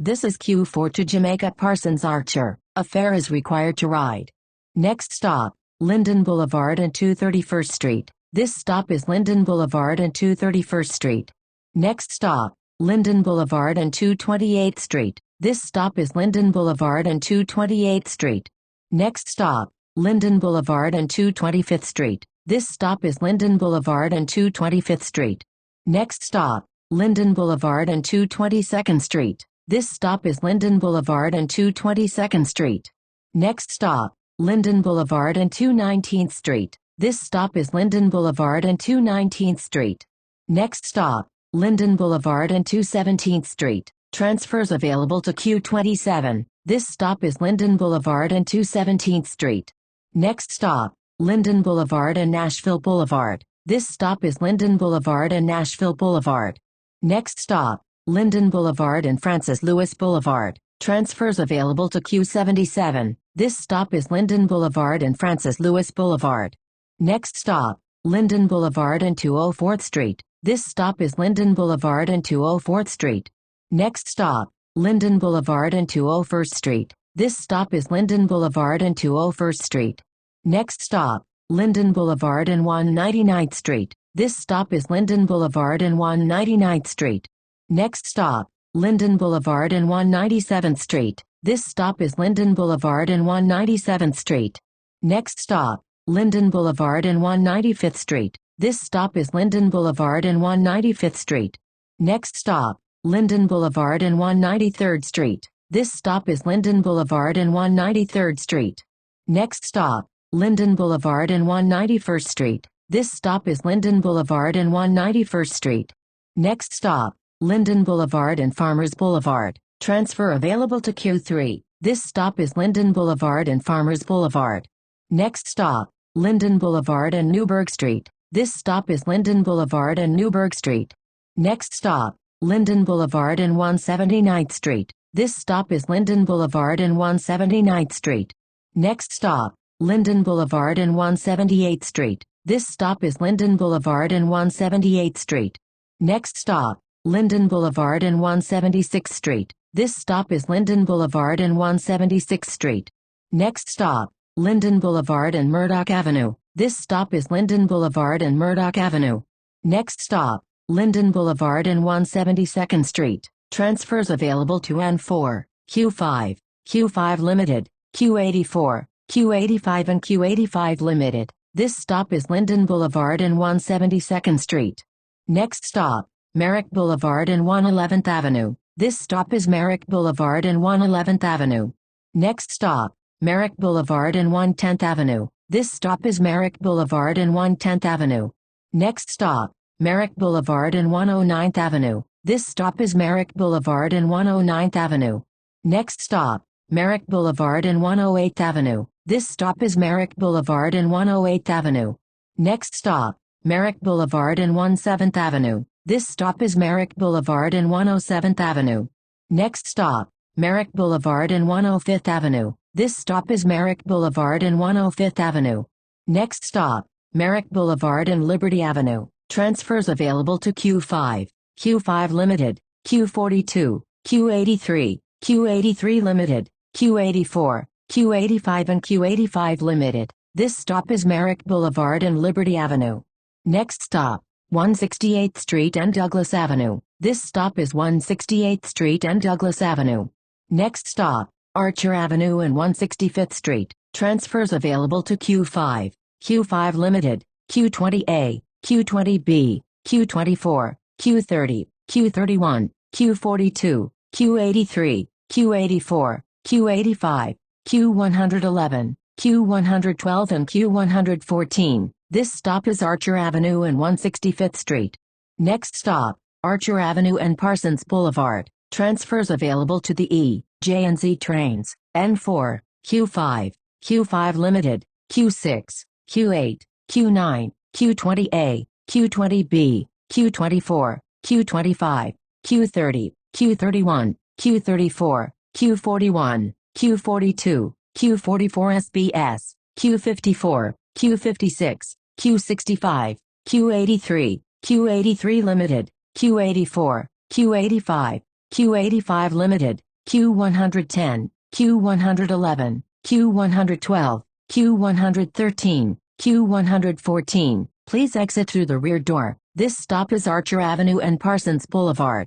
This is Q4 to Jamaica Parsons Archer. A fare is required to ride. Next stop, Linden Boulevard and 231st Street. This stop is Linden Boulevard and 231st Street. Next stop, Linden Boulevard and 228th Street. This stop is Linden Boulevard and 228th Street. Next stop, Linden Boulevard and 225th Street. This stop is Linden Boulevard and 225th Street. Next stop, Linden Boulevard and 222nd Street. This stop is Linden Boulevard and 222nd Street. Next stop, Linden Boulevard and 219th Street. This stop is Linden Boulevard and 219th Street. Next stop, Linden Boulevard and 217th Street. Transfers available to Q27. This stop is Linden Boulevard and 217th Street. Next stop, Linden Boulevard and Nashville Boulevard. This stop is Linden Boulevard and Nashville Boulevard. Next stop, Linden Boulevard and Francis Lewis Boulevard. Transfers available to Q77. This stop is Linden Boulevard and Francis Lewis Boulevard. Next stop, Linden Boulevard and 204th Street. This stop is Linden Boulevard and 204th Street. Next stop, Linden Boulevard and 201st Street. This stop is Linden Boulevard and 201st Street. Next stop, Linden Boulevard and 199th Street. This stop is Linden Boulevard and 199th Street. Next stop, Linden Boulevard and 197th Street. This stop is Linden Boulevard and 197th Street. Next stop, Linden Boulevard and 195th Street. This stop is Linden Boulevard and 195th Street. Next stop, Linden Boulevard and 193rd Street. This stop is Linden Boulevard and 193rd Street. Next stop, Linden Boulevard and 191st Street. This stop is Linden Boulevard and 191st Street. Next stop, Linden Boulevard and Farmers Boulevard. Transfer available to Q3. This stop is Linden Boulevard and Farmers Boulevard. Next stop, Linden Boulevard and Newburgh Street. This stop is Linden Boulevard and Newburgh Street. Next stop, Linden Boulevard and 179th Street. This stop is Linden Boulevard and 179th Street. Next stop, Linden Boulevard and 178th Street. This stop is Linden Boulevard and 178th Street. Next stop, Linden Boulevard and 176th Street. This stop is Linden Boulevard and 176th Street. Next stop, Linden Boulevard and Murdoch Avenue. This stop is Linden Boulevard and Murdoch Avenue. Next stop, Linden Boulevard and 172nd Street. Transfers available to N4, Q5, Q5 Limited, Q84, Q85 and Q85 Limited. This stop is Linden Boulevard and 172nd Street. Next stop, Merrick Boulevard and 111th Avenue. This stop is Merrick Boulevard and 111th Avenue. Next stop, Merrick Boulevard and 110th Avenue. This stop is Merrick Boulevard and 110th Avenue. Next stop, Merrick Boulevard and 109th Avenue. This stop is Merrick Boulevard and 109th Avenue. Next stop, Merrick Boulevard and 108th Avenue. This stop is Merrick Boulevard and 108th Avenue. Next stop, Merrick Boulevard and 17th Avenue. This stop is Merrick Boulevard and 107th Avenue. Next stop, Merrick Boulevard and 105th Avenue. This stop is Merrick Boulevard and 105th Avenue. Next stop, Merrick Boulevard and Liberty Avenue. Transfers available to Q5, Q5 Limited, Q42, Q83, Q83 Limited, Q84, Q85 and Q85 Limited. This stop is Merrick Boulevard and Liberty Avenue. Next stop, 168th Street and Douglas Avenue. This stop is 168th Street and Douglas Avenue. Next stop, Archer Avenue and 165th Street. Transfers available to Q5, Q5 Limited, Q20A, Q20B, Q24, Q30, Q31, Q42, Q83, Q84, Q85, Q111, Q112 and Q114. This stop is Archer Avenue and 165th Street. Next stop, Archer Avenue and Parsons Boulevard. Transfers available to the E, J and Z trains, N4, Q5, Q5 Limited, Q6, Q8, Q9, Q20A, Q20B, Q24, Q25, Q30, Q31, Q34, Q41, Q42, Q44 SBS, Q54, Q56, Q65, Q83, Q83 Limited, Q84, Q85, Q85 Limited, Q110, Q111, Q112, Q113, Q114. Please exit through the rear door. This stop is Archer Avenue and Parsons Boulevard.